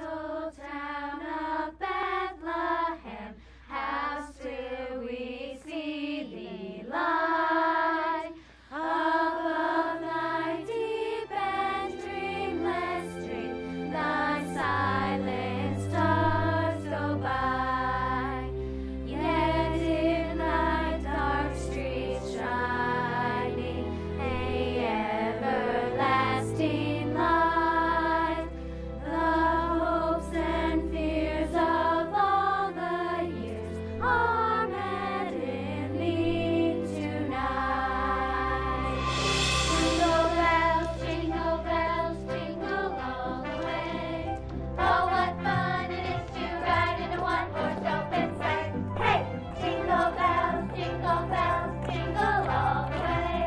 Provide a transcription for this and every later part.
little town of Bethlehem, how still we see thee lie. Above thy deep and dreamless stream, thy silent stars go by. Yet in thy dark streets shining a everlasting light, the hopes and fears of all the years are met in thee tonight. Jingle bells, jingle all the way. Oh, what fun it is to ride in a one-horse open sleigh. Hey! Jingle bells, jingle all the way.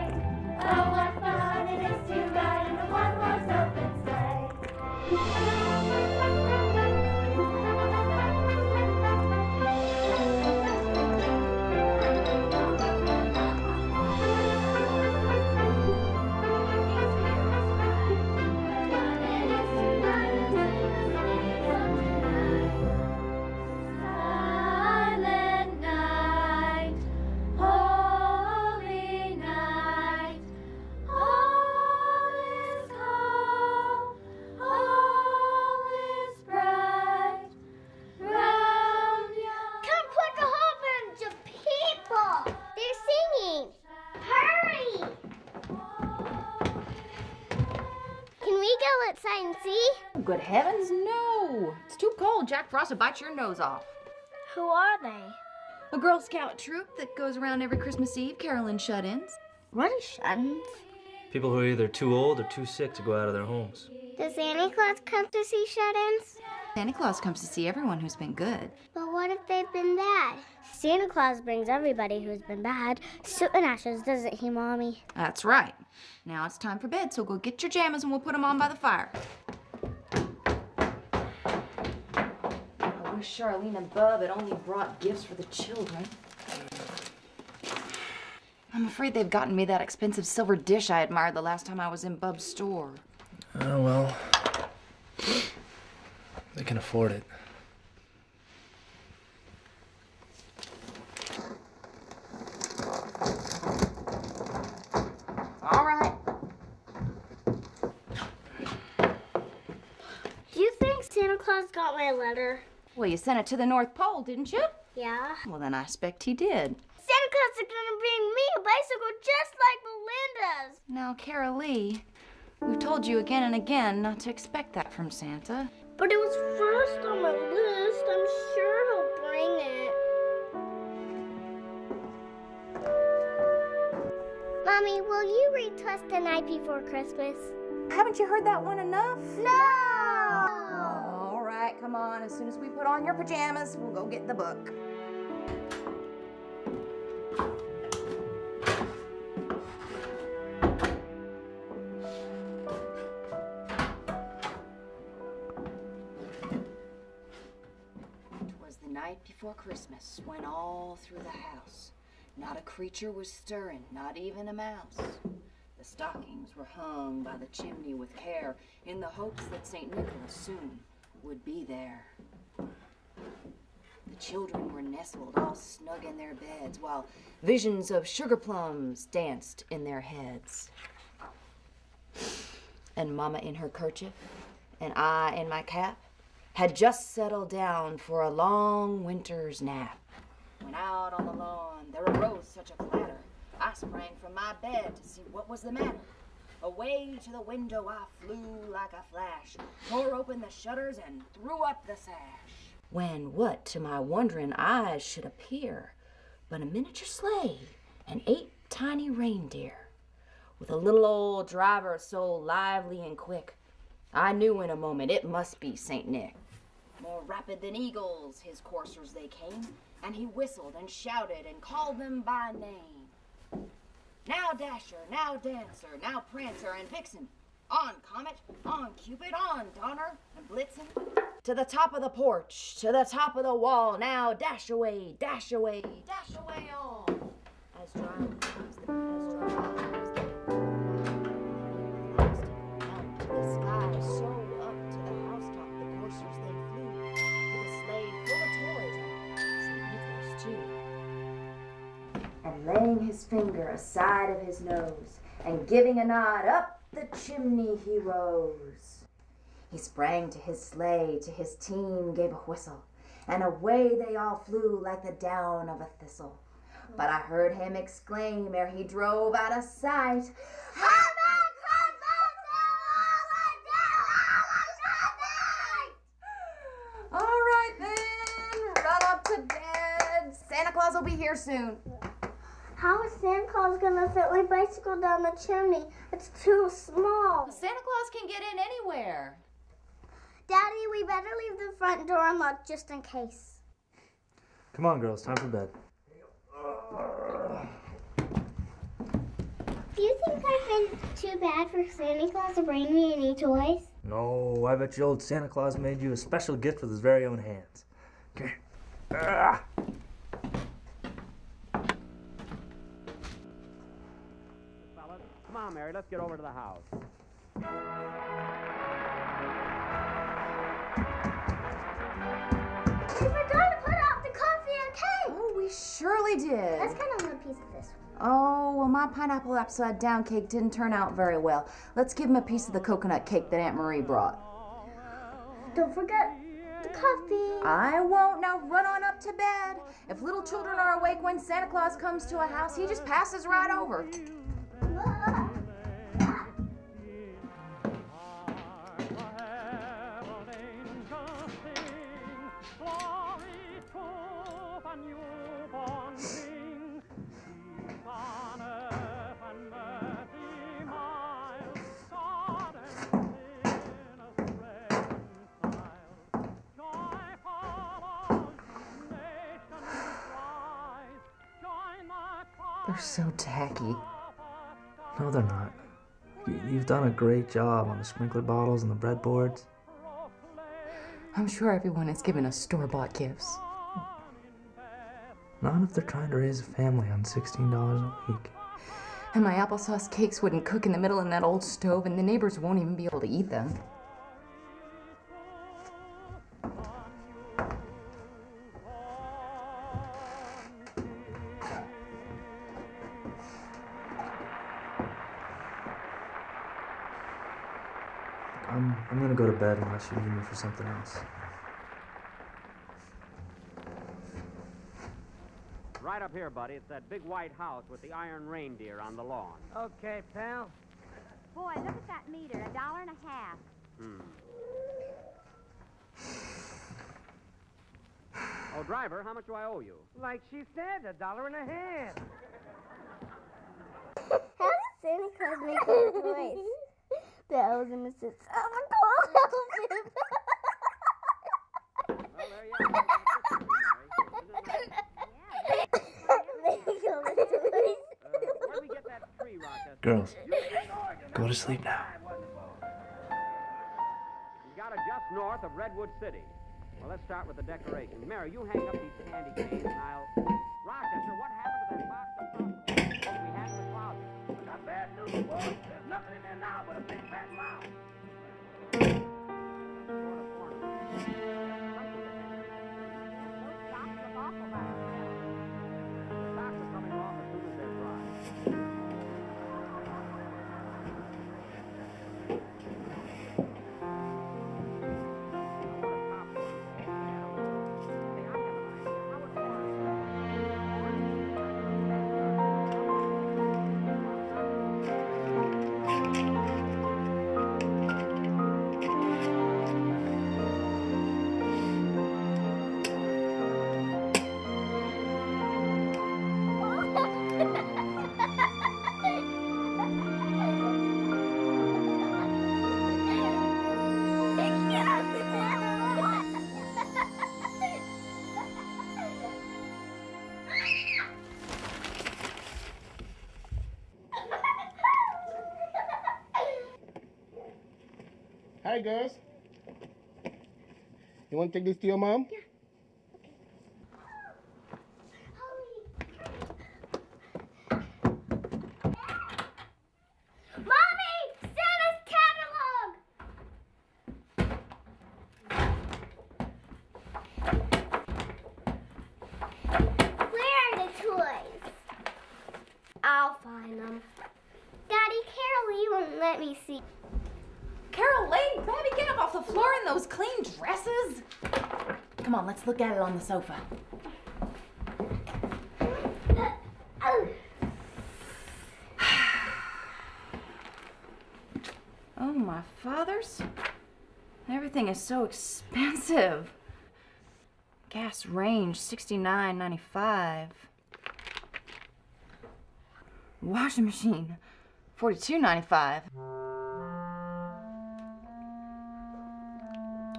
Oh, what fun it is to ride in a one-horse open sleigh. Silent night, holy night, all is calm, all is bright, round yon. Come quick, a whole bunch of people. They're singing. Hurry! Can we go outside and see? Good heavens, no! It's too cold. Jack Frost will bite your nose off. Who are they? A Girl Scout troop that goes around every Christmas Eve caroling shut-ins. What is shut-ins? People who are either too old or too sick to go out of their homes. Does Santa Claus come to see shut-ins? Santa Claus comes to see everyone who's been good. But what if they've been bad? Santa Claus brings everybody who's been bad soot and ashes, doesn't he, Mommy? That's right. Now it's time for bed, so go get your jammies and we'll put them on by the fire. I wish Charlene and Bub had only brought gifts for the children. I'm afraid they've gotten me that expensive silver dish I admired the last time I was in Bub's store. Oh, well. They can afford it. All right. Do you think Santa Claus got my letter? Well, you sent it to the North Pole, didn't you? Yeah. Well, then I expect he did. Santa Claus is gonna bring me a bicycle just like Belinda's. Now, Carol Lee, we've told you again and again not to expect that from Santa. But it was first on my list. I'm sure he'll bring it. Mommy, will you read to us The Night Before Christmas? Haven't you heard that one enough? No! All right, come on. As soon as we put on your pajamas, we'll go get the book. The night before Christmas, when all through the house not a creature was stirring, not even a mouse. The stockings were hung by the chimney with care, in the hopes that St. Nicholas soon would be there. The children were nestled all snug in their beds, while visions of sugar plums danced in their heads. And Mama in her kerchief, and I in my cap, had just settled down for a long winter's nap. When out on the lawn there arose such a clatter, I sprang from my bed to see what was the matter. Away to the window I flew like a flash, tore open the shutters and threw up the sash. When what to my wondering eyes should appear but a miniature sleigh and 8 tiny reindeer, with a little old driver so lively and quick, I knew in a moment it must be St. Nick. More rapid than eagles his coursers they came, and he whistled and shouted and called them by name. Now Dasher, now Dancer, now Prancer and Vixen, on Comet, on Cupid, on Donner and Blitzen. To the top of the porch, to the top of the wall, now dash away all. As dry comes the the sky, so up to the housetop the coursers they his finger aside of his nose, and giving a nod, up the chimney he rose. He sprang to his sleigh, to his team gave a whistle, and away they all flew like the down of a thistle. But I heard him exclaim ere he drove out of sight, all right then, run up to bed. Santa Claus will be here soon. How is Santa Claus gonna fit my bicycle down the chimney? It's too small. Santa Claus can get in anywhere. Daddy, we better leave the front door unlocked just in case. Come on, girls, time for bed. Do you think I've been too bad for Santa Claus to bring me any toys? No, I bet you old Santa Claus made you a special gift with his very own hands. Come here. Ah! Fellas, come on, Mary, let's get over to the house. We forgot to put out the coffee and cake. Oh, we surely did. Let's cut on a piece of this one. Oh, well, my pineapple upside down cake didn't turn out very well. Let's give him a piece of the coconut cake that Aunt Marie brought. Don't forget the coffee. I won't. Now run on up to bed. If little children are awake when Santa Claus comes to a house, he just passes right over. They're so tacky. No, they're not. You've done a great job on the sprinkler bottles and the breadboards. I'm sure everyone is giving us store-bought gifts. Not if they're trying to raise a family on $16 a week. And my applesauce cakes wouldn't cook in the middle of that old stove, and the neighbors won't even be able to eat them. I'm gonna go to bed unless you need me for something else. Right up here, buddy. It's that big white house with the iron reindeer on the lawn. Okay, pal. Boy, look at that meter, $1.50. Oh, driver, how much do I owe you? Like she said, $1.50. How does Santa Claus make those toys? The elves and Mrs. Santa Claus help him. Well, there you are. Make all the toys. Where'd we get that tree, Rochester? Girls, go to sleep now. We got it just north of Redwood City. Well, let's start with the decorations. Mary, you hang up these candy canes, and I'll... Rochester, what happened to that box of popcorn we had in the closet? Not bad news, boy. There's nothing in there now but a big fat mouse. Socks are coming off as soon as they're dry. Hi, girls. You want to take this to your mom? Yeah. Mommy! Santa's catalog! Where are the toys? Carol Lee, baby, get up off the floor in those clean dresses. Come on, let's look at it on the sofa. Oh, my fathers. Everything is so expensive. Gas range, $69.95. Washing machine, $42.95.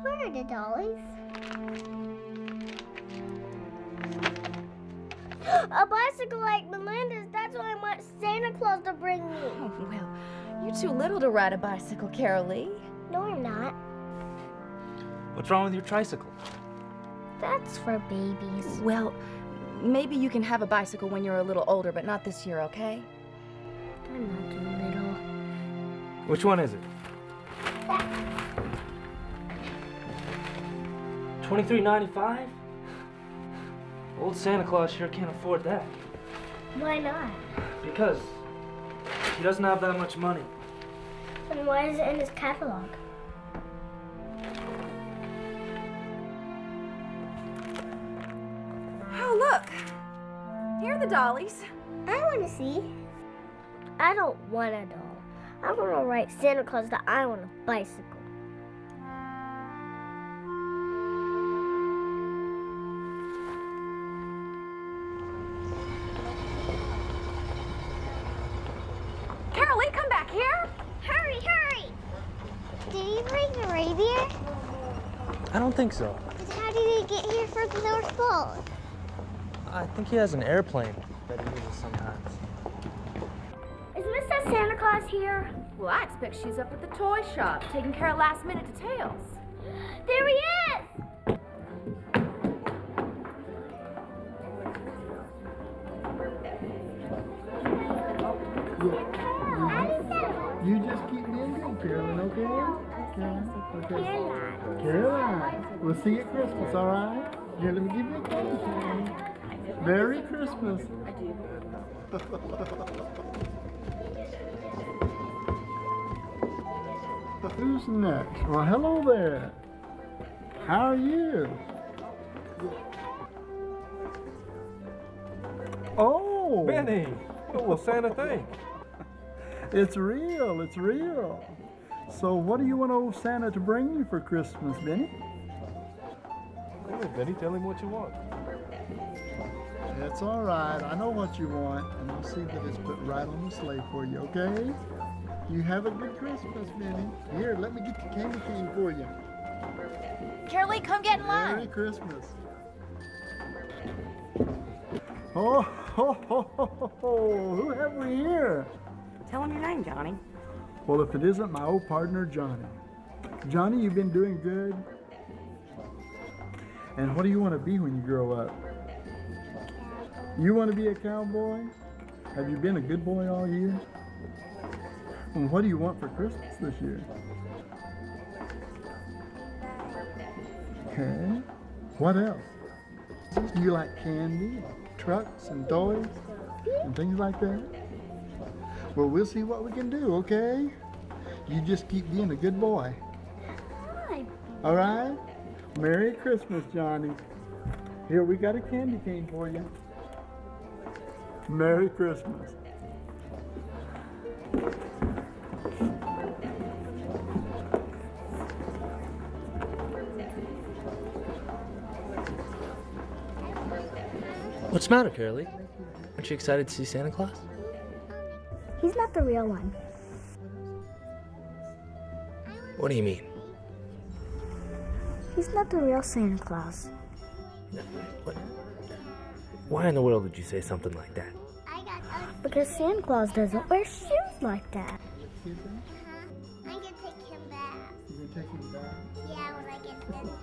Where are the dollies? A bicycle like Melinda's. That's what I want Santa Claus to bring me. Oh, well, you're too little to ride a bicycle, Carol Lee. No, I'm not. What's wrong with your tricycle? That's for babies. Well, maybe you can have a bicycle when you're a little older, but not this year, okay? I'm not too little. Which one is it? $23.95? Old Santa Claus sure can't afford that. Why not? Because he doesn't have that much money. And why is it in his catalog? Oh, look. Here are the dollies. I want to see. I don't want a doll. I want to write Santa Claus that I want a bicycle. Carol Lee, come back here. Hurry, hurry! Did he bring the reindeer? I don't think so. How did he get here from the North Pole? I think he has an airplane that he uses sometimes. Is Mr. Santa Claus here? Well, I expect she's up at the toy shop, taking care of last-minute details. There he is! You just keep being good, Carolyn, okay? Okay. Caroline. We'll see you at Christmas, all right? Here, let me give you a cake, Caroline. Merry Christmas. Who's next? Well, hello there. How are you? Oh! Benny, what will Santa think? It's real, it's real. So what do you want old Santa to bring you for Christmas, Benny? Hey, Benny, tell him what you want. That's all right. I know what you want, and I'll see that it's put right on the sleigh for you, okay? You have a good Christmas, Benny. Here, let me get the candy cane for you. Carol Lee, come get in line. Merry Christmas. Oh, ho, ho, ho, ho, ho. Who have we here? Tell him your name, Johnny. Well, if it isn't my old partner, Johnny. Johnny, you've been doing good. And what do you want to be when you grow up? You want to be a cowboy? Have you been a good boy all year? And what do you want for Christmas this year? Okay. What else? Do you like candy, trucks, and toys, and things like that? Well, we'll see what we can do, okay? You just keep being a good boy. All right? Merry Christmas, Johnny. Here, we got a candy cane for you. Merry Christmas. What's the matter, Carol Lee? Aren't you excited to see Santa Claus? He's not the real one. What do you mean? He's not the real Santa Claus. What? Why in the world would you say something like that? Because Santa Claus doesn't wear shoes like that. Excuse me? I'm gonna take him back. You gonna take him back? Yeah, when I get finished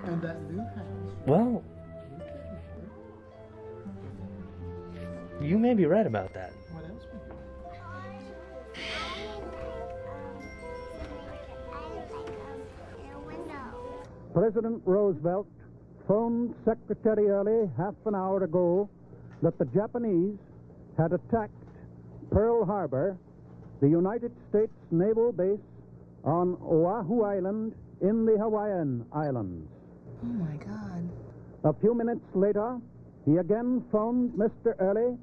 And that new house. Well, you may be right about that. What else we do? President Roosevelt phoned Secretary Early half an hour ago that the Japanese had attacked Pearl Harbor, the United States naval base on Oahu Island in the Hawaiian Islands. Oh, my God. A few minutes later, he again phoned Mr. Early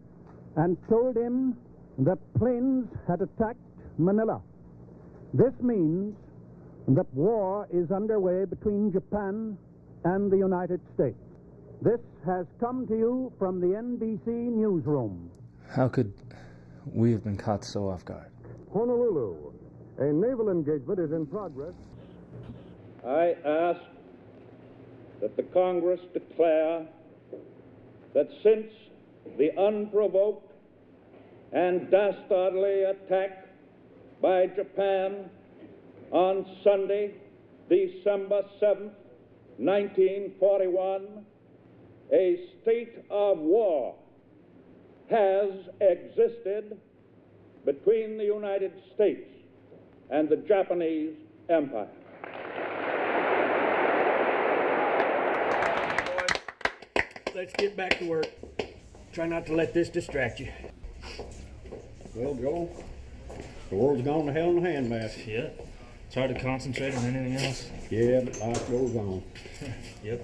and told him that planes had attacked Manila. This means that war is underway between Japan and the United States. This has come to you from the NBC newsroom. How could we have been caught so off guard? Honolulu. A naval engagement is in progress. I ask that the Congress declare that since the unprovoked and dastardly attack by Japan on Sunday, December 7th, 1941, a state of war has existed between the United States and the Japanese Empire. Let's get back to work. Try not to let this distract you. Well, Joel, the world's gone to hell in a handbasket. Yeah. It's hard to concentrate on anything else. Yeah, but life goes on. Yep.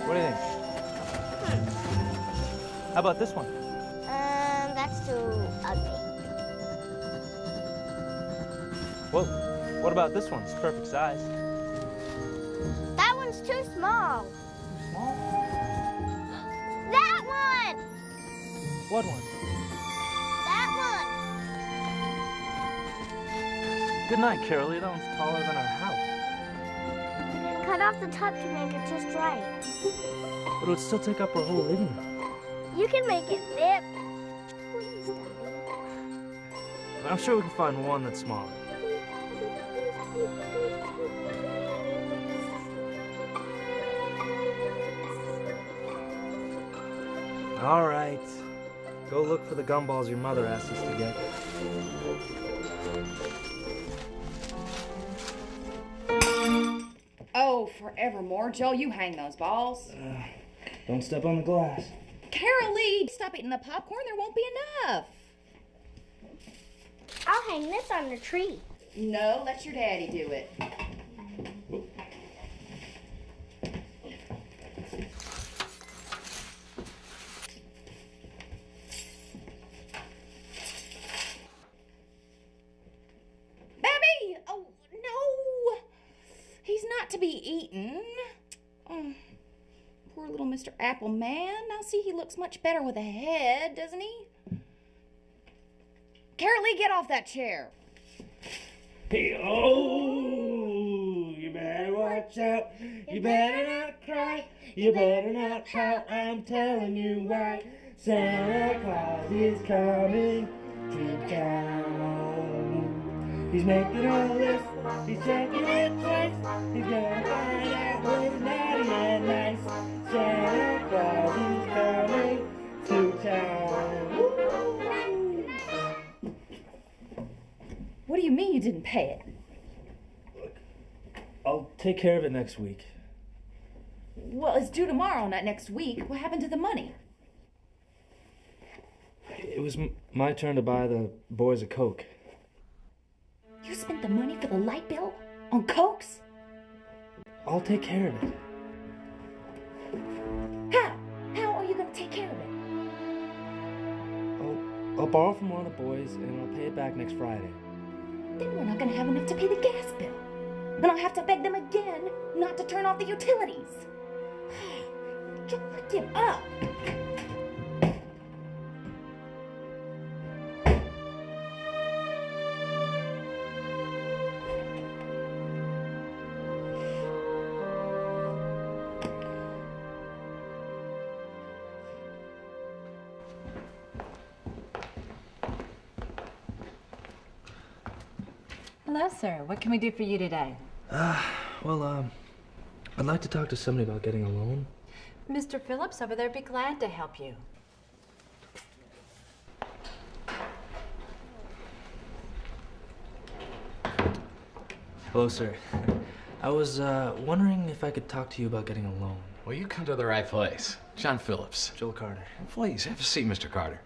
What do you think? How about this one? That's too ugly. Well, what about this one? It's perfect size. That one's too small. Small? That one! What one? That one! Good night, Carolee. That one's taller than our house. Cut off the top to make it just right. But it would still take up our whole living room. You can make it fit. I'm sure we can find one that's smaller. All right. Go look for the gumballs your mother asked us to get. Oh, forevermore. Joe, you hang those balls. Don't step on the glass. Carolee, stop eating the popcorn. There won't be enough. I'll hang this on the tree. No, let your daddy do it. Baby! Oh, no! He's not to be eaten. Oh, poor little Mr. Apple Man. Now see, he looks much better with a head, doesn't he? Carolee, get off that chair. Hey, oh, you better watch out. You better not cry. You better not pout. I'm telling you why. Santa Claus is coming to town. He's making a list. He's checking it twice. He's gonna find out what's naughty and nice. Santa Claus is coming to town. Woo! What do you mean you didn't pay it? Look, I'll take care of it next week. Well, it's due tomorrow, not next week. What happened to the money? It was my turn to buy the boys a Coke. You spent the money for the light bill? On Cokes? I'll take care of it. How? How are you going to take care of it? I'll borrow from one of the boys and I'll pay it back next Friday. Then we're not going to have enough to pay the gas bill. And I'll have to beg them again not to turn off the utilities. Give up. Hello, sir. What can we do for you today? Well, I'd like to talk to somebody about getting a loan. Mr. Phillips over there would be glad to help you. Hello, sir. I was wondering if I could talk to you about getting a loan. Well, you come to the right place. John Phillips. Joel Carter. Please, have a seat, Mr. Carter.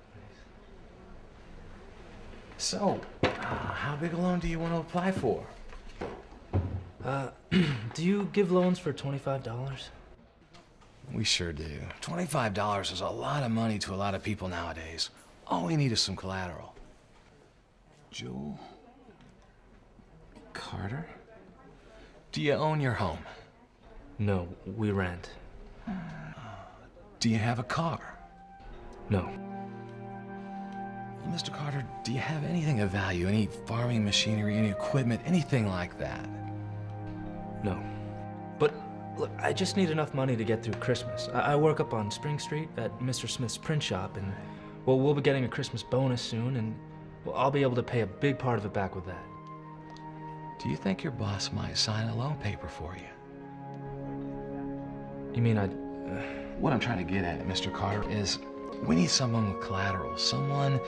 So, how big a loan do you want to apply for? Do you give loans for $25? We sure do. $25 is a lot of money to a lot of people nowadays. All we need is some collateral. Joel Carter? Do you own your home? No, we rent. Do you have a car? No. Well, Mr. Carter, do you have anything of value? Any farming machinery, any equipment, anything like that? No. But look, I just need enough money to get through Christmas. I work up on Spring Street at Mr. Smith's print shop, and well, we'll be getting a Christmas bonus soon, and well, I'll be able to pay a big part of it back with that. Do you think your boss might sign a loan paper for you? You mean What I'm trying to get at, Mr. Carter, is we need someone with collateral, someone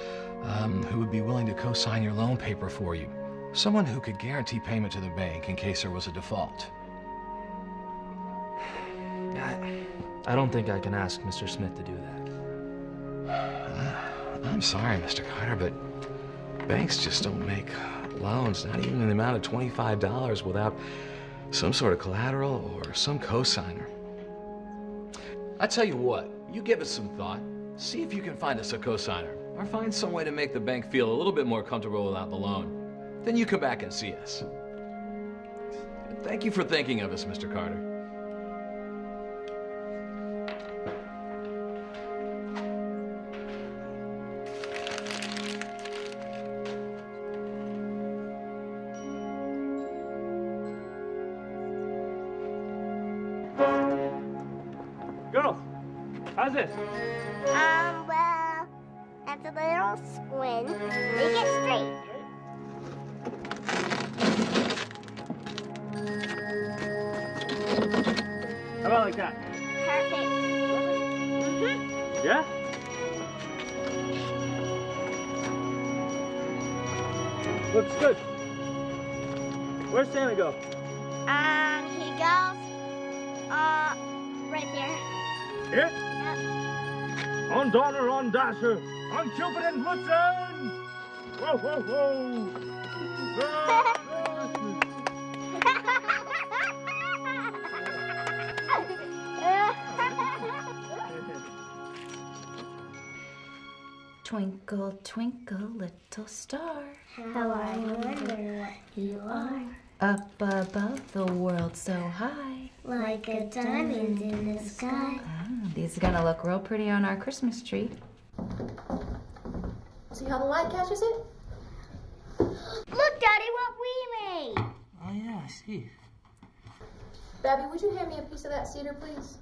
who would be willing to co-sign your loan paper for you, someone who could guarantee payment to the bank in case there was a default. I don't think I can ask Mr. Smith to do that. I'm sorry, Mr. Carter, but banks just don't make loans, not even in the amount of $25 without some sort of collateral or some co-signer. I tell you what, you give it some thought. See if you can find us a co-signer, or find some way to make the bank feel a little bit more comfortable without the loan. Then you come back and see us. Thank you for thinking of us, Mr. Carter. Girls, how's this? Well, that's a little squint. Make it straight. How about like that? Perfect. Yeah? Looks good. Where's Santa go? He goes, right there. Here? Yep. On Donner, on Dasher, on Cupid and Blitzen! Whoa, whoa, whoa! Twinkle, twinkle, little star. How I wonder what you are. Up above the world so high. Like a diamond in the sky. These are gonna look real pretty on our Christmas tree. See how the light catches it? Look, Daddy, what we made. Oh, yeah, I see. Babby, would you hand me a piece of that cedar, please?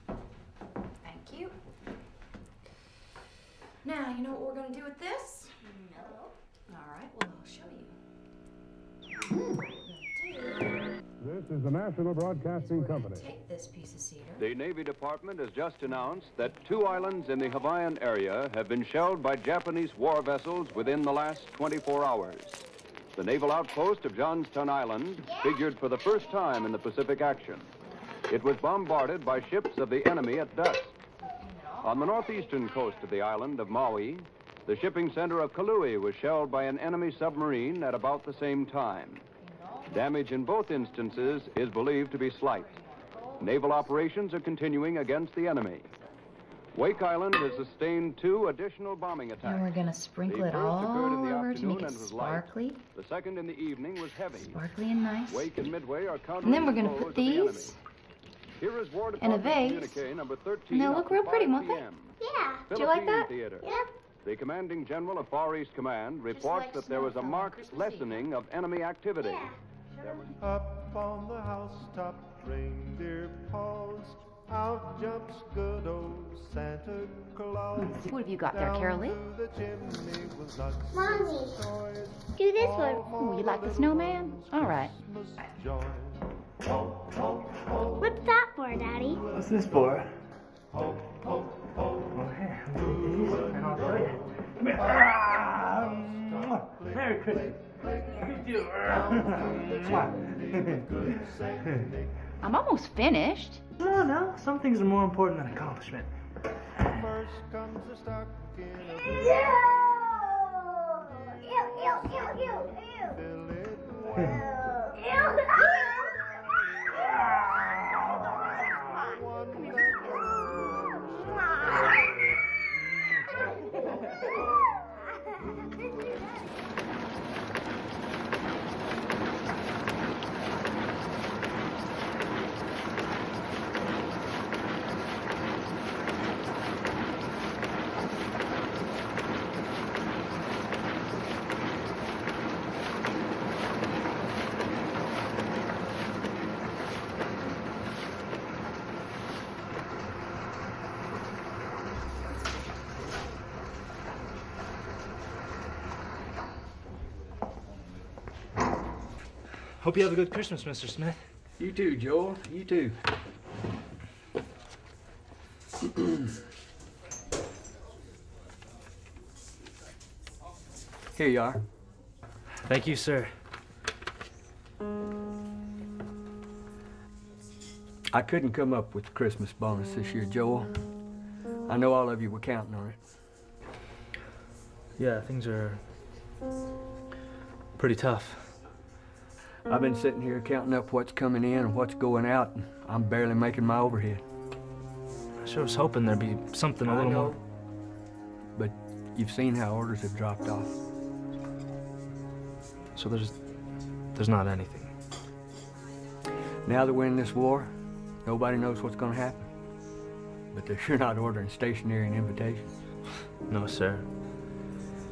Thank you. Now, you know what we're gonna do with this? No. All right, well, I'll show you. This is the National Broadcasting Company. Take this piece of cedar. The Navy Department has just announced that 2 islands in the Hawaiian area have been shelled by Japanese war vessels within the last 24 hours. The naval outpost of Johnstown Island figured for the first time in the Pacific action. It was bombarded by ships of the enemy at dusk. On the northeastern coast of the island of Maui, the shipping center of Kalui was shelled by an enemy submarine at about the same time. Damage in both instances is believed to be slight. Naval operations are continuing against the enemy. Wake Island has sustained 2 additional bombing attacks. And we're gonna sprinkle The it first all occurred in the over to make afternoon it and was light. sparkly. The second in the evening was heavy. Sparkly and nice. Wake and Midway are countering And then we're the gonna blows put of the enemy. these Here is War in a Department vase. communique number 13. And they'll look real pretty, won't they? PM. Yeah. Do you like Philippine that? Theater. Yep. The commanding general of Far East Command reports like that there was a snow on marked Christmas Eve. lessening of enemy activity. Yeah. Up on the housetop, reindeer paws. Out jumps good old Santa Claus. What have you got there, Carol Lee? Down through the chimney was lots Mommy, of toys. do this one. Ooh, you like the snowman? All right. What's that for, Daddy? What's this for? Well, here, I'll take these and I'll show you. Come here. Merry Christmas. I'm almost finished. No, some things are more important than accomplishment. Ew! Hope you have a good Christmas, Mr. Smith. You too, Joel. You too. Here you are. Thank you, sir. I couldn't come up with the Christmas bonus this year, Joel. I know all of you were counting on it. Yeah, things are pretty tough. I've been sitting here counting up what's coming in and what's going out, and I'm barely making my overhead. I sure was hoping there'd be something a little more. But you've seen how orders have dropped off. So there's not anything. Now that we're in this war, nobody knows what's going to happen. But they're sure not ordering stationery and invitations. No, sir.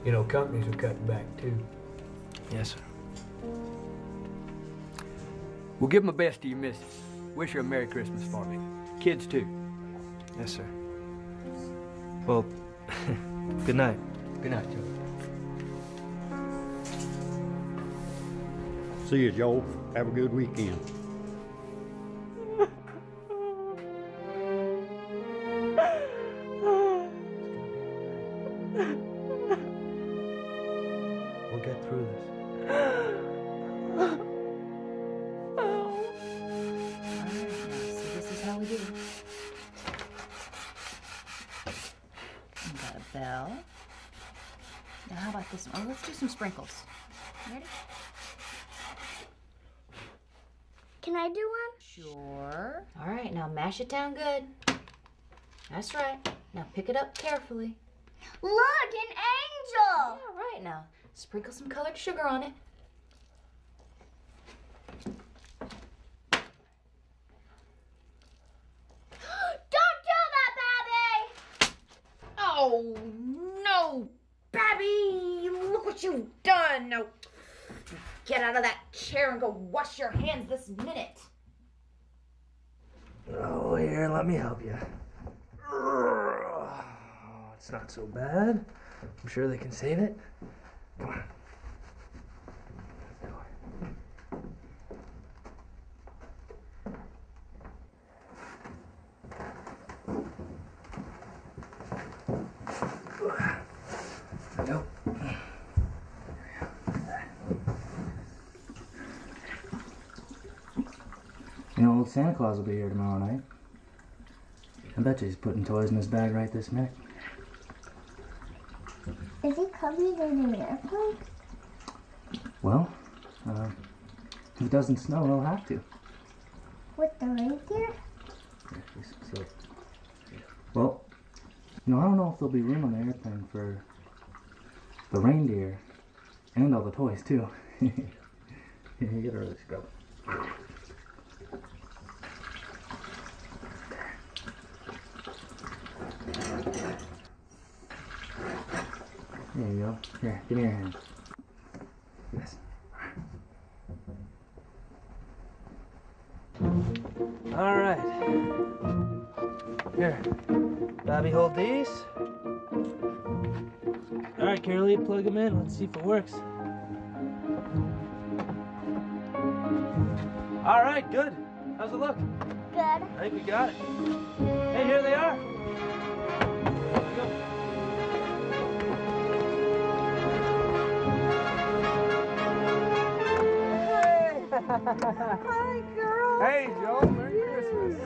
You know, companies are cutting back, too. Yes, sir. Well, give my best to your missus. Wish her a Merry Christmas for me. Kids, too. Yes, sir. Well, good night. Good night, Joe. See you, Joel. Have a good weekend. We'll get through this. Got a bell. Now how about this one? Oh, let's do some sprinkles. Ready? Can I do one? Sure. All right, now mash it down good. That's right. Now pick it up carefully. Look, an angel! All right, now sprinkle some colored sugar on it. Don't do that, Babby! Oh, no, Babby! Look what you've done! Now, get out of that chair and go wash your hands this minute. Oh, here, let me help you. Oh, it's not so bad. I'm sure they can save it. Come on. Nope. You know, old Santa Claus will be here tomorrow night. I bet you he's putting toys in his bag right this minute. Is he covered in an airplane? Well, if it doesn't snow, he'll have to. With the reindeer? Yeah, so, well, you know, I don't know if there'll be room on the airplane for the reindeer and all the toys, too. You get her, let's go. There you go. Here, give me your hand. Yes. All right. Here, Bobby, hold these. All right, Carolee, plug them in. Let's see if it works. All right, good. How's it look? Good. I think we got it. Hey, here they are. Hi, girl. Hey, Joe. Merry Christmas.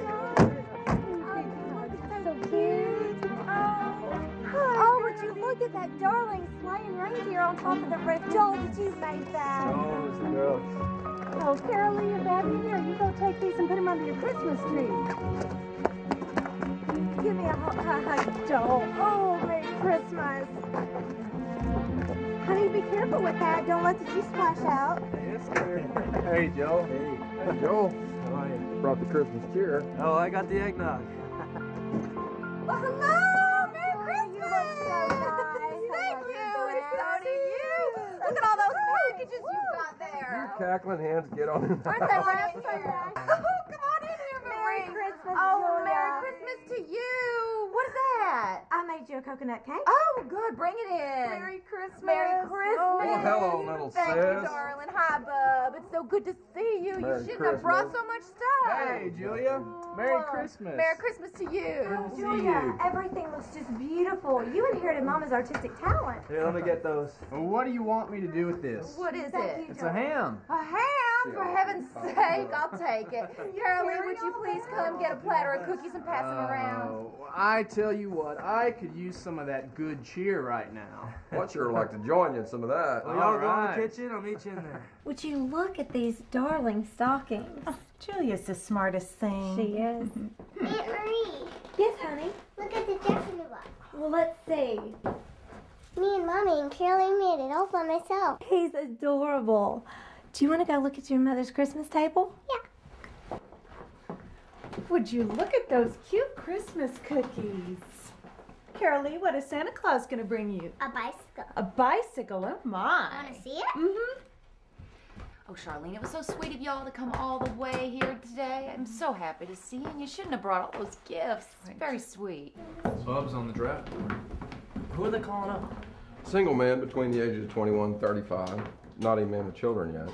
So cute. Oh, would you look at that darling sleigh and reindeer on top of the roof? Joel, did you make that? Oh, it's the girls. Oh, Caroline and Babby, here, you go take these and put them under your Christmas tree. Give me a hug, Joel. Oh, Merry Christmas. Honey, be careful with that. Don't let the juice splash out. Yes, sir. Hey, Joe. Hey, Joel. How are you? Brought the Christmas cheer. Oh, I got the eggnog. Well, hello! Merry Christmas! You look so nice. Thank you, and so do you. Look at all those packages you've got there. You cackling hands, get on in the Aren't they right so nice? Oh, come on in here, Merry Christmas, Oh, Julia. Merry Christmas to you. What is that? I made you a coconut cake. Oh, good. Bring it in. Merry Christmas. Merry Christmas. Oh, Well, hello, little Thank you, sis. darling. Hi, Bub. It's so good to see you. Merry You shouldn't have brought Christmas. so much stuff. Hey, Julia. Merry Christmas. Merry Christmas to you. See Julia, you. everything looks just beautiful. You inherited Mama's artistic talent. Here, let me get those. Well, what do you want me to do with this? What is Thank it? you, It's a ham. A ham, for heaven's sake. I'll take it. Caroline, would you please come get a platter of cookies and pass them around? Oh, I tell you what, I could use some of that good cheer right now. I'd sure like to join you in some of that. Well, y'all go in the kitchen. I'll meet you in there. Would you look at these darling stockings? Oh, Julia's the smartest thing. She is. Aunt Marie, Yes, honey. look at the Japanese box. Well, let's see. Me and Mommy and Caroline made it all by myself. He's adorable. Do you want to go look at your mother's Christmas table? Would you look at those cute Christmas cookies? Carolee, what is Santa Claus going to bring you? A bicycle. A bicycle, oh my. Want to see it? Mm-hmm. Oh, Charlene, it was so sweet of y'all to come all the way here today. I'm so happy to see you, and you shouldn't have brought all those gifts. It's very sweet. Bub's on the draft board. Who are they calling up? Single men between the ages of 21 and 35. Not even men with children yet.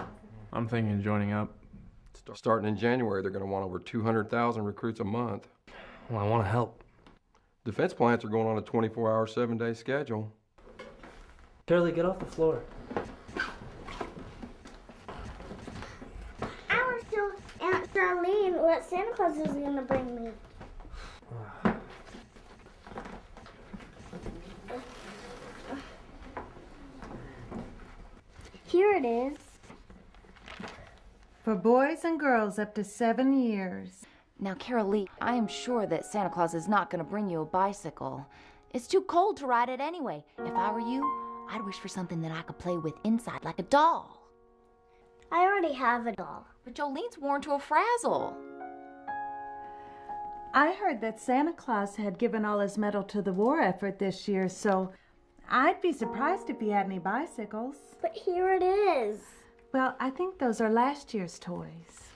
I'm thinking of joining up. Starting in January, they're going to want over 200,000 recruits a month. Well, I want to help. Defense plants are going on a 24-hour, 7-day schedule. Carolee, get off the floor. I want to show Aunt Charlene what Santa Claus is going to bring me. Here it is. For boys and girls up to 7 years. Now, Carolee, I am sure that Santa Claus is not going to bring you a bicycle. It's too cold to ride it anyway. If I were you, I'd wish for something that I could play with inside, like a doll. I already have a doll. But Jolene's worn to a frazzle. I heard that Santa Claus had given all his metal to the war effort this year, so I'd be surprised if he had any bicycles. But here it is. Well, I think those are last year's toys.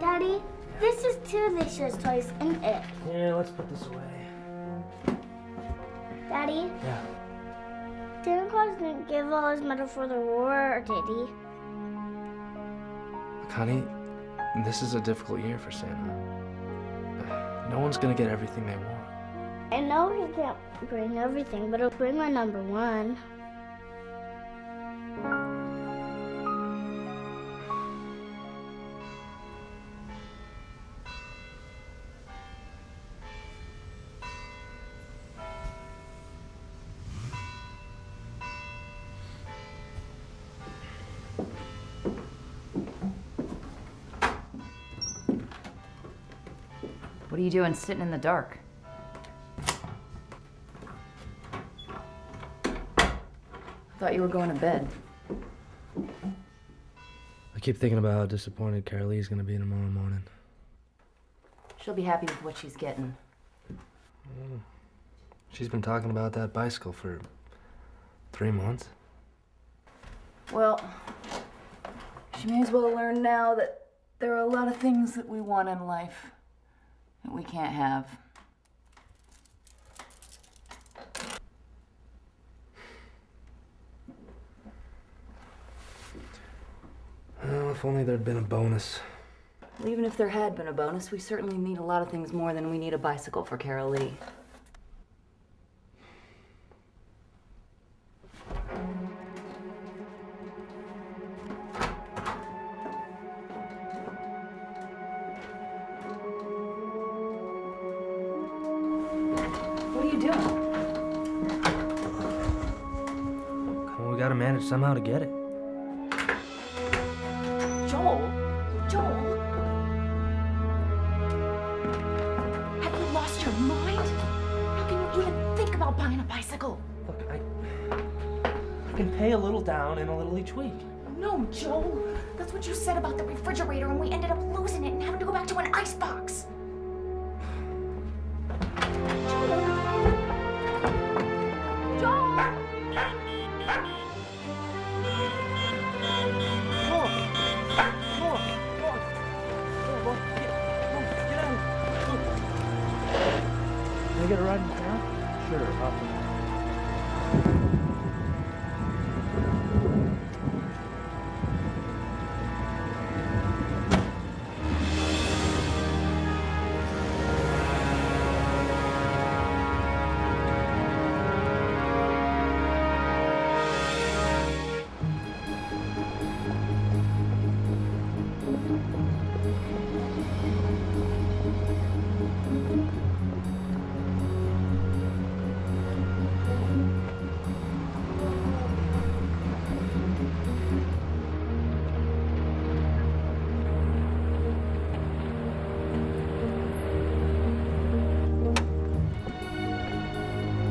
Daddy, this is two of this year's toys, isn't it? Yeah, let's put this away. Daddy? Yeah. Santa Claus didn't give all his medal for the war, did he? Look, honey, this is a difficult year for Santa. No one's gonna get everything they want. I know he can't bring everything, but he'll bring my number one. What are you doing sitting in the dark? I thought you were going to bed. I keep thinking about how disappointed Carolee's gonna be tomorrow morning. She'll be happy with what she's getting. She's been talking about that bicycle for 3 months. Well, she may as well learn now that there are a lot of things that we want in life that we can't have. Well, if only there'd been a bonus. Well, even if there had been a bonus, we certainly need a lot of things more than we need a bicycle for Carol Lee. What are you doing? Well, we gotta manage somehow to get it. Joel? Joel? Have you lost your mind? How can you even think about buying a bicycle? Look, I can pay a little down and a little each week. No, Joel. That's what you said about the refrigerator, and we ended up losing it and having to go back to an icebox. Can I get a ride in the car? Sure, awesome.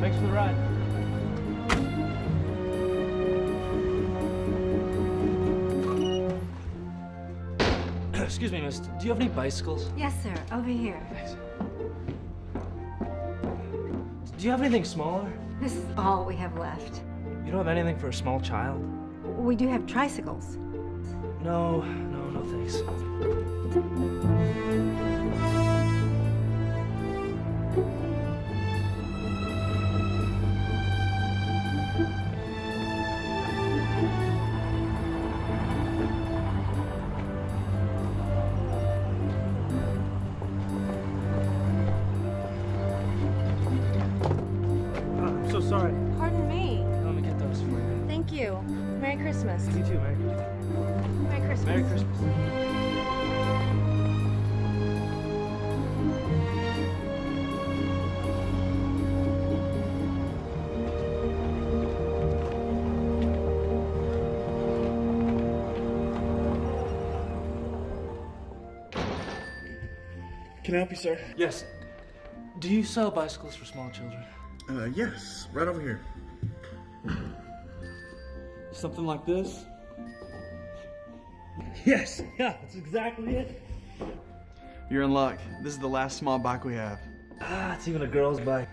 Thanks for the ride. Excuse me, miss. Do you have any bicycles? Yes, sir. Over here. Thanks. Do you have anything smaller? This is all we have left. You don't have anything for a small child? We do have tricycles. No, thanks. I'm so sorry. Pardon me. Let me get those for you. Thank you. Merry Christmas. You too, Merry Christmas. Merry Christmas. Merry Christmas. Can I help you, sir? Yes. Do you sell bicycles for small children? Yes, right over here. Something like this? Yes, yeah, that's exactly it. You're in luck. This is the last small bike we have. Ah, it's even a girl's bike.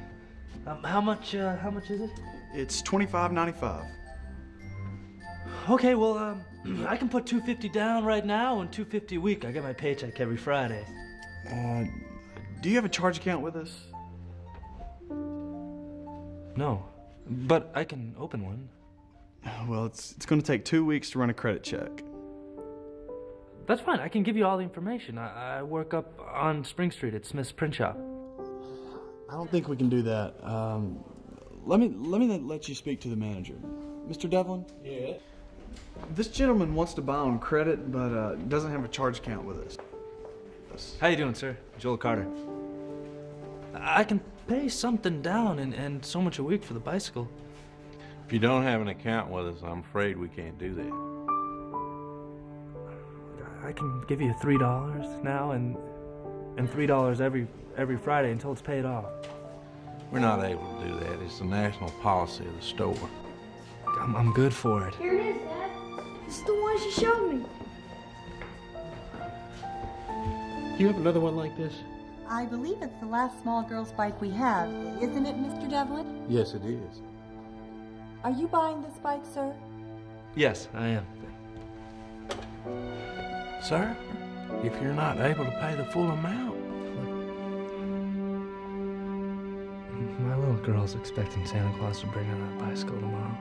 How much is it? It's $25.95. Okay, well, I can put $250 down right now and $250 a week. I get my paycheck every Friday. Do you have a charge account with us? No, but I can open one. Well, it's going to take 2 weeks to run a credit check. That's fine. I can give you all the information. I work up on Spring Street at Smith's Print Shop. I don't think we can do that. Let me let you speak to the manager. Mr. Devlin? Yeah? This gentleman wants to buy on credit, but doesn't have a charge account with us. How you doing, sir? Joel Carter. I can pay something down and so much a week for the bicycle. If you don't have an account with us, I'm afraid we can't do that. I can give you $3 now and $3 every Friday until it's paid off. We're not able to do that. It's the national policy of the store. I'm good for it. Here it is, Dad. This is the one she showed me. You have another one like this? I believe it's the last small girl's bike we have. Isn't it, Mr. Devlin? Yes, it is. Are you buying this bike, sir? Yes, I am. Sir, if you're not able to pay the full amount. My little girl's expecting Santa Claus to bring her that bicycle tomorrow.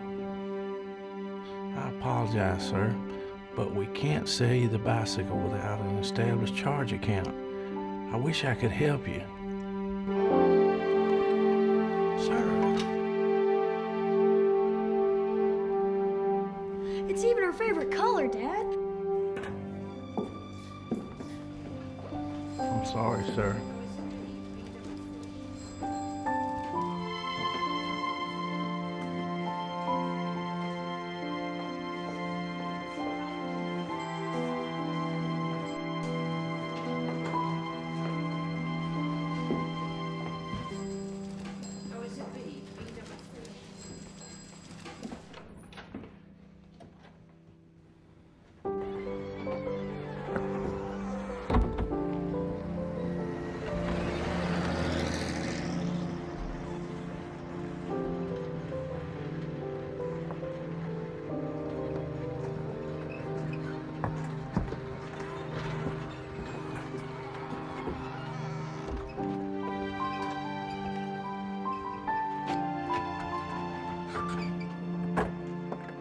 I apologize, sir, but we can't sell you the bicycle without an established charge account. I wish I could help you. It's even her favorite color, Dad. I'm sorry, sir.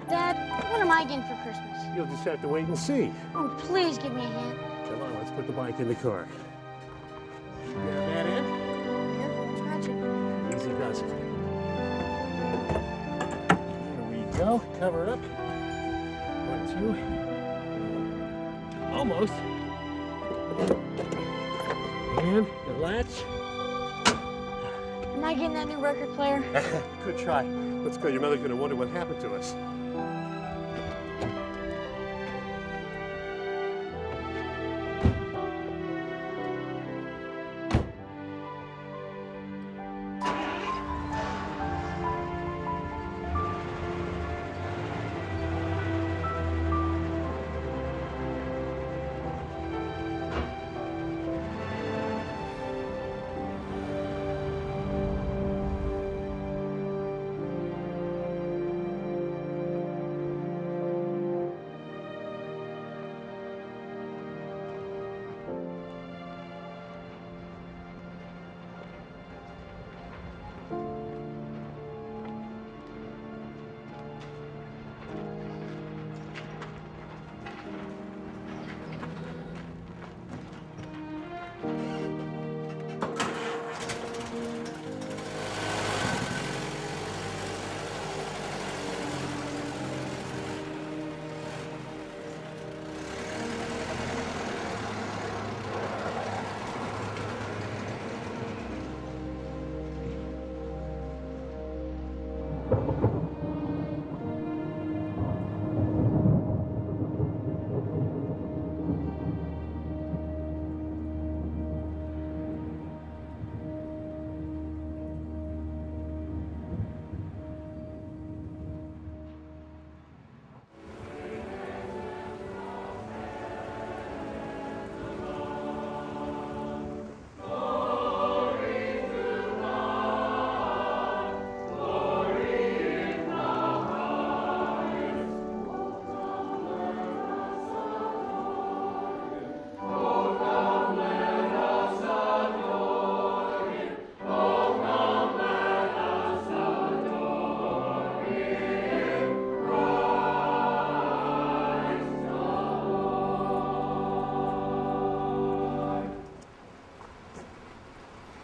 Dad, what am I getting for Christmas? You'll just have to wait and see. Oh, please give me a hint. Come on, let's put the bike in the car. Grab that in. Scratch it. Easy does it. There we go. Cover it up. 1, 2. Almost. And the latch. Am I getting that new record player? Good try. Let's go. Your mother's going to wonder what happened to us.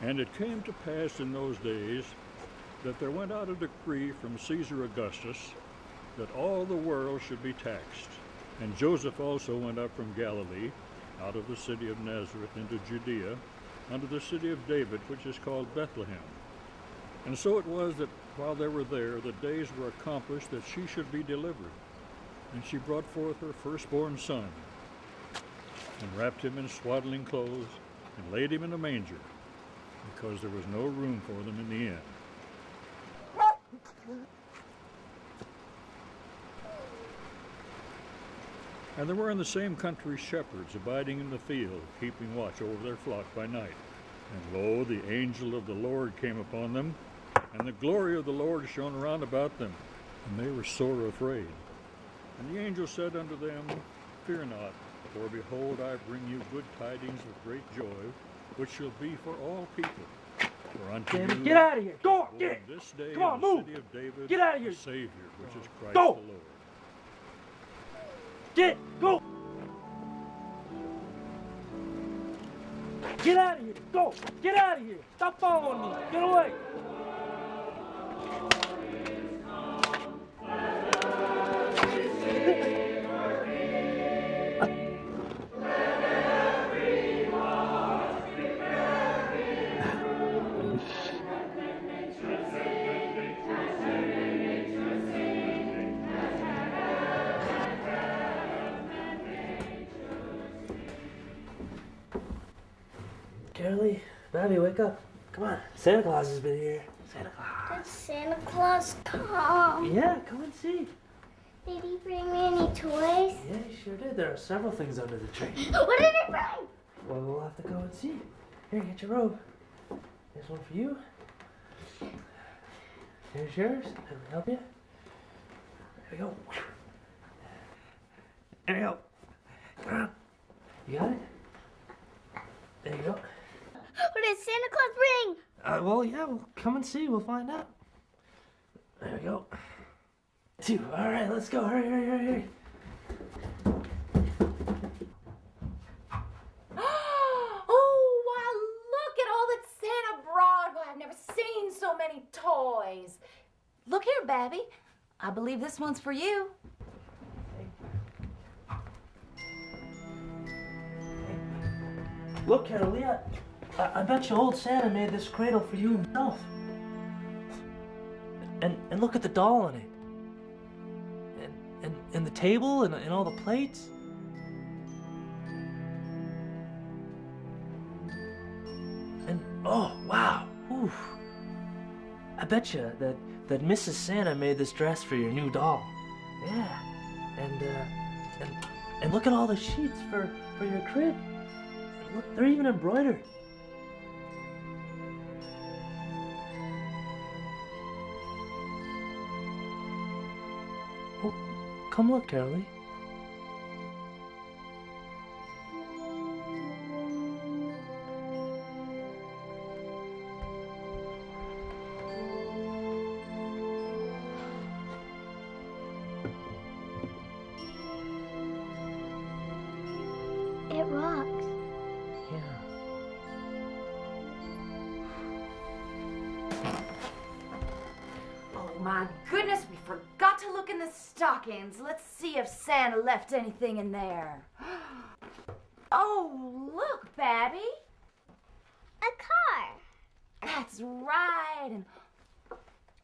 And it came to pass in those days that there went out a decree from Caesar Augustus that all the world should be taxed. And Joseph also went up from Galilee, out of the city of Nazareth into Judea, unto the city of David, which is called Bethlehem. And so it was that while they were there, the days were accomplished that she should be delivered. And she brought forth her firstborn son, and wrapped him in swaddling clothes, and laid him in a manger, because there was no room for them in the inn. And there were in the same country shepherds abiding in the field, keeping watch over their flock by night. And lo, the angel of the Lord came upon them, and the glory of the Lord shone around about them, and they were sore afraid. And the angel said unto them, Fear not, for behold, I bring you good tidings of great joy, which shall be for all people. For unto you Get out of here! Go on, born get! this day Come on, in the move! city of David Get out of here! a Savior, which is Christ Go! the Lord. Get! Go! Get out of here! Go! Get out of here! Stop following me! Get away! Carolee, Bobby, wake up. Come on. Santa Claus has been here. Santa Claus. Did Santa Claus come? Yeah, come and see. Did he bring me any toys? Yeah, he sure did. There are several things under the tree. What did he bring? Well, we'll have to go and see. Here, get your robe. Here's one for you. Here's yours. Let me help you. There we go. There you go. Come on. You got it? There you go. What did Santa Claus bring? Well, yeah, we'll come and see. We'll find out. There we go. 2. All right, let's go. Hurry, hurry, hurry, hurry. Oh, wow, look at all that Santa brought. Well, I've never seen so many toys. Look here, Babby. I believe this one's for you. Look, Carolee, I bet you old Santa made this cradle for you himself. And look at the doll on it. And the table and all the plates. And oh wow. Oof. I bet you that Mrs. Santa made this dress for your new doll. Yeah. And look at all the sheets for your crib. Look, they're even embroidered. Oh, come look, Carolee. It rocks. Oh, my goodness, we forgot to look in the stockings. Let's see if Santa left anything in there. Oh, look, Babby. A car. That's right. And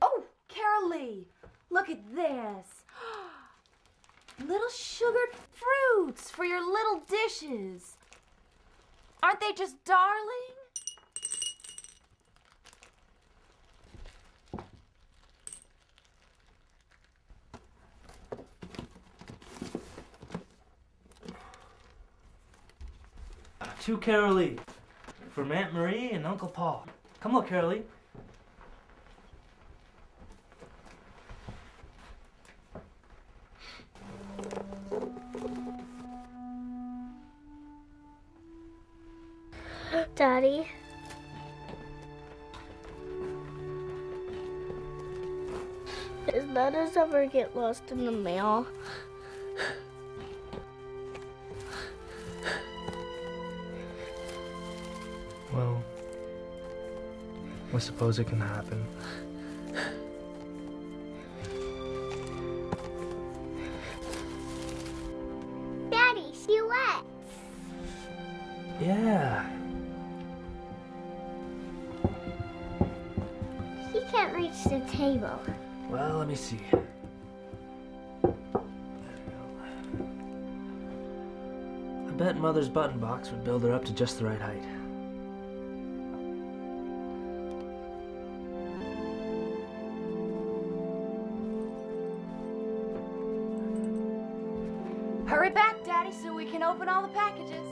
oh, Carolee, look at this. Little sugared fruits for your little dishes. Aren't they just darling? To Carolee, from Aunt Marie and Uncle Paul. Come look, Carolee. Daddy. Does letters ever get lost in the mail? Well, I suppose it can happen. Daddy, see what? Yeah. He can't reach the table. Well, let me see. I bet Mother's button box would build her up to just the right height. Hurry back, Daddy, so we can open all the packages.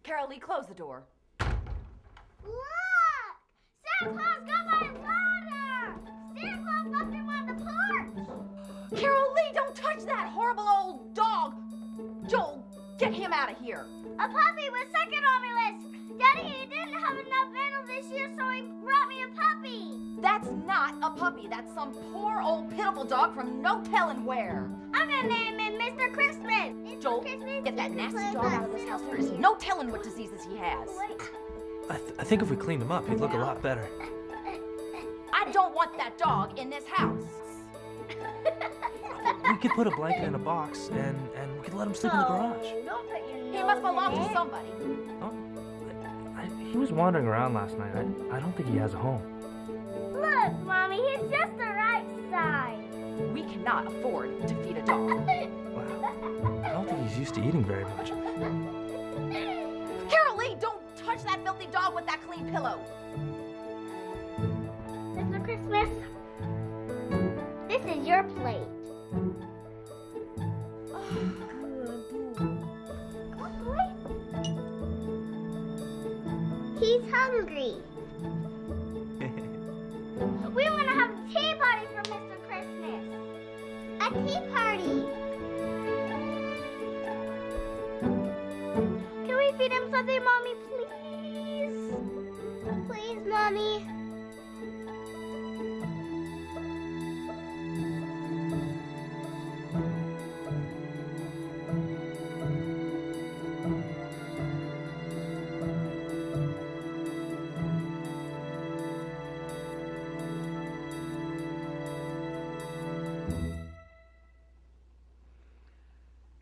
Carolee, close the door. Look! Santa Claus got my water! Santa Claus left him on the porch! him out of here. A puppy was second on my list. Daddy, he didn't have enough animals this year, so he brought me a puppy. That's not a puppy. That's some poor old pitiful dog from no telling where. I'm gonna name him Mr. Christmas. Joel, get that nasty dog out of this house. There is no telling what diseases he has. I think if we cleaned him up, he'd look a lot better. I don't want that dog in this house. We could put a blanket in a box and we could let him sleep in the garage. He must belong to somebody. He was wandering around last night. I don't think he has a home. Look, Mommy, he's just the right size. We cannot afford to feed a dog. I don't think he's used to eating very much. Carol Lee, don't touch that filthy dog with that clean pillow. Mr. Christmas, this is your plate. He's hungry. We want to have a tea party for Mr. Christmas. A tea party. Can we feed him something, Mommy, please? Please, Mommy.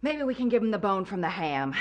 Maybe we can give him the bone from the ham.